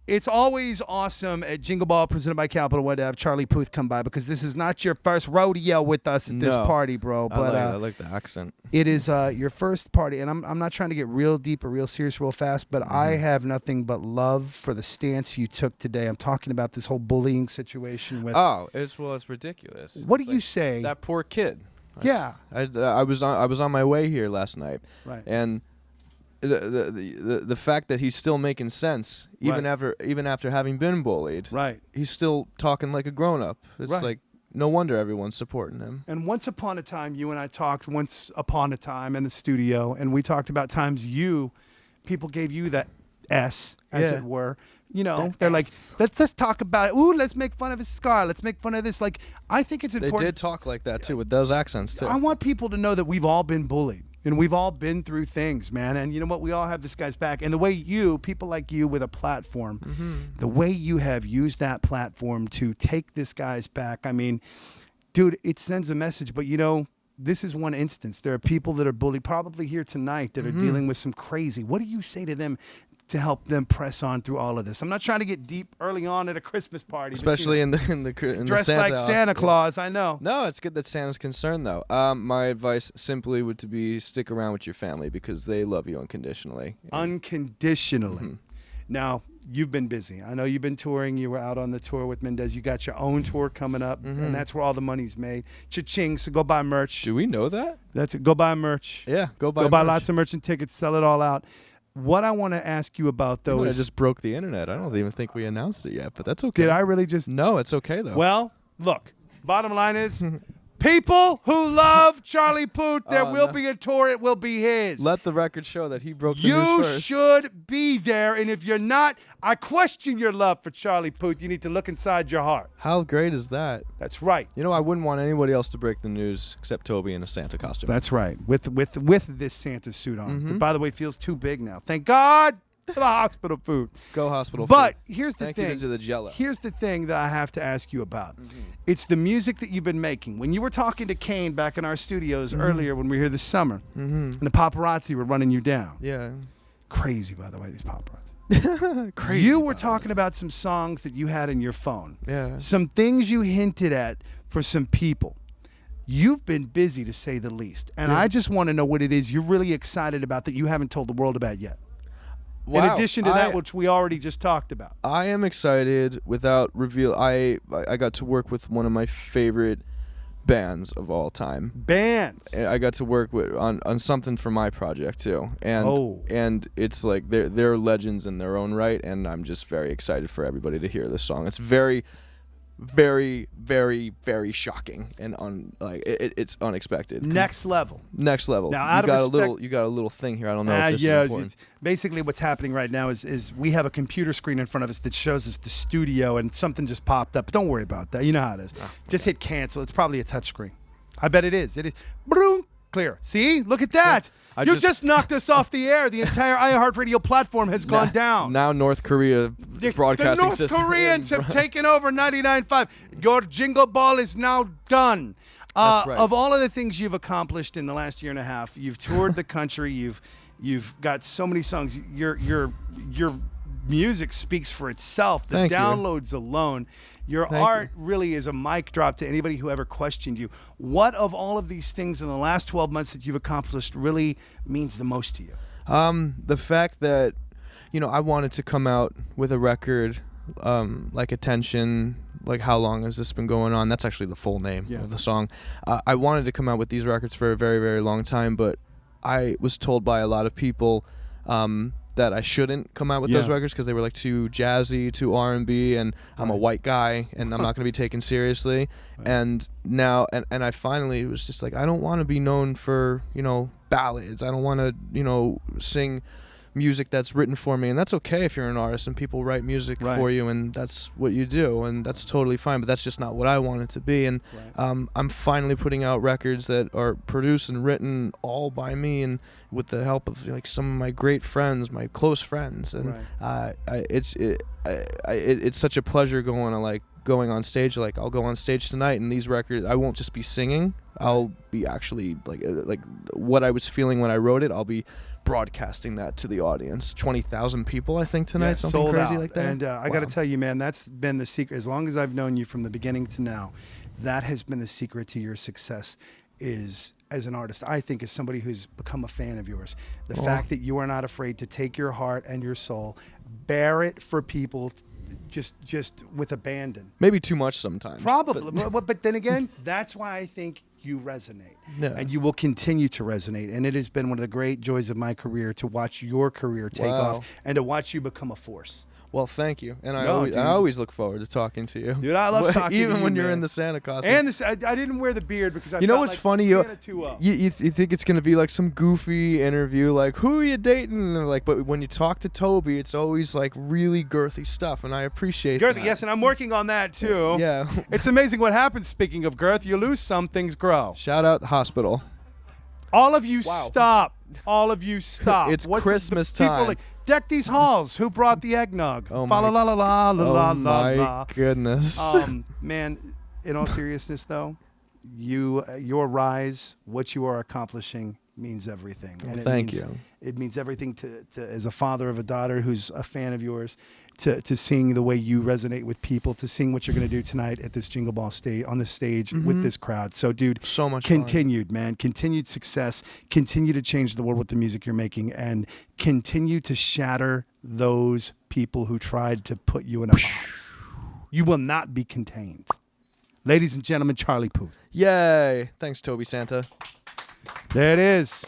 It's always awesome at Jingle Ball presented by Capital One to have Charlie Puth come by because this is not your first rodeo with us at this party, bro. But I like the accent. It is your first party, and I'm not trying to get real deep or real serious real fast, but I have nothing but love for the stance you took today. I'm talking about this whole bullying situation with. It's ridiculous. What do you say? That poor kid. Yeah. I was on my way here last night, Right. and the fact that he's still making sense even after having been bullied. Right. He's still talking like a grown up. It's like no wonder everyone's supporting him. And once upon a time, you and I talked once upon a time in the studio, and we talked about times people gave you that S, as it were. You know, they're like, let's talk about it. Ooh, let's make fun of his scar. Let's make fun of this. Like, I think it's important. They did talk like that, too, with those accents, too. I want people to know that we've all been bullied. And we've all been through things, man. And you know what? We all have this guy's back. And the way people like you with a platform, the way you have used that platform to take this guy's back, I mean, dude, it sends a message. But, you know, this is one instance. There are people that are bullied probably here tonight that are dealing with some crazy. What do you say to them to help them press on through all of this? I'm not trying to get deep early on at a Christmas party, especially but, in the dressed Santa like house. Santa Claus. I know. No, it's good that Santa's concerned though. My advice simply would to be stick around with your family because they love you unconditionally. Unconditionally. Now, you've been busy. I know you've been touring. You were out on the tour with Mendez. You got your own tour coming up, and that's where all the money's made. Cha-ching, so go buy merch. Do we know that? That's it. Go buy merch. Yeah, go buy merch. Lots of merch and tickets. Sell it all out. What I want to ask you about, though, is... I just broke the internet. I don't even think we announced it yet, but that's okay. Did I really just... No, it's okay, though. Well, look, bottom line is... People who love Charlie Puth, there will be a tour. It will be his. Let the record show that he broke the news first. You should be there, and if you're not, I question your love for Charlie Puth. You need to look inside your heart. How great is that? That's right. You know, I wouldn't want anybody else to break the news except Toby in a Santa costume. That's right. With this Santa suit on. That, by the way, feels too big now. Thank God for the hospital food. Go hospital food. But here's the thing. Thank you to the Jell-O. Here's the thing that I have to ask you about. It's the music that you've been making. When you were talking to Kane back in our studios earlier when we were here this summer, and the paparazzi were running you down. Yeah. Crazy, by the way, these paparazzi. Crazy. You were talking about some songs that you had in your phone. Yeah. Some things you hinted at for some people. You've been busy, to say the least. And I just want to know what it is you're really excited about that you haven't told the world about yet. Wow. In addition to that, which we already just talked about. I am excited without reveal. I got to work with one of my favorite bands of all time. Bands. I got to work on something for my project too, and it's like they're legends in their own right, and I'm just very excited for everybody to hear this song. It's very, very, very, very shocking and it's unexpected. Next level. Next level. Now, you got a little thing here. I don't know if this is important. Basically what's happening right now is we have a computer screen in front of us that shows us the studio, and something just popped up. Don't worry about that. You know how it is. Just hit cancel. It's probably a touch screen. I bet it is. It is. Boom. Clear. See? Look at that. You just knocked us off the air. The entire iHeartRadio platform has gone down. Now North Korea broadcasting system. The North Koreans have taken over 99.5. Your Jingle Ball is now done. That's right. Of all of the things you've accomplished in the last year and a half, you've toured the country. You've got so many songs. Your music speaks for itself. The Thank you. downloads alone. Your art really is a mic drop to anybody who ever questioned you. What of all of these things in the last 12 months that you've accomplished really means the most to you? The fact that, I wanted to come out with a record like Attention, like How Long Has This Been Going On? That's actually the full name of the song. I wanted to come out with these records for a very, very long time, but I was told by a lot of people that I shouldn't come out with those records because they were like too jazzy, too R&B, and I'm a white guy and I'm not going to be taken seriously. And now, and I finally was just like, I don't want to be known for, ballads. I don't want to, sing music that's written for me, and that's okay if you're an artist and people write music for you, and that's what you do, and that's totally fine, but that's just not what I want it to be. And I'm finally putting out records that are produced and written all by me and with the help of some of my great friends, my close friends, and it's such a pleasure going on stage. Like I'll go on stage tonight, and these records I won't just be singing, I'll be actually like what I was feeling when I wrote it, I'll be broadcasting that to the audience. 20,000 people, I think, tonight. Yeah, something sold crazy out. like that. And I got to tell you, man, that's been the secret. As long as I've known you from the beginning to now, that has been the secret to your success. Is as an artist, I think, as somebody who's become a fan of yours, the fact that you are not afraid to take your heart and your soul, bare it for people, just with abandon. Maybe too much sometimes. Probably, but then again, that's why I think you resonate, and you will continue to resonate. And it has been one of the great joys of my career to watch your career take off and to watch you become a force. Well, thank you, and I always look forward to talking to you. Dude, I love talking to you, even when you're man. in the Santa costume. And I didn't wear the beard because I you know felt what's like funny? Santa too up. You think it's gonna be like some goofy interview, like who are you dating? And like, but when you talk to Toby, it's always like really girthy stuff, and I appreciate Girth, that. yes, and I'm working on that too. Yeah. It's amazing what happens. Speaking of girth, you lose some, things grow. Shout out hospital. All of you stop. All of you stop. It's Christmas people time. Like, deck these halls. Who brought the eggnog? Oh Fa la la la la la Oh la my la. goodness. Man, in all seriousness though, your rise, what you are accomplishing means everything. Well, And thank you. It means everything to as a father of a daughter who's a fan of yours, to seeing the way you resonate with people, to seeing what you're going to do tonight at this Jingle Ball stage on the stage with this crowd. So, dude, So much fun. continued success, continue to change the world with the music you're making, and continue to shatter those people who tried to put you in a box. You will not be contained. Ladies and gentlemen, Charlie Puth. Yay. Thanks, Toby Santa. There it is.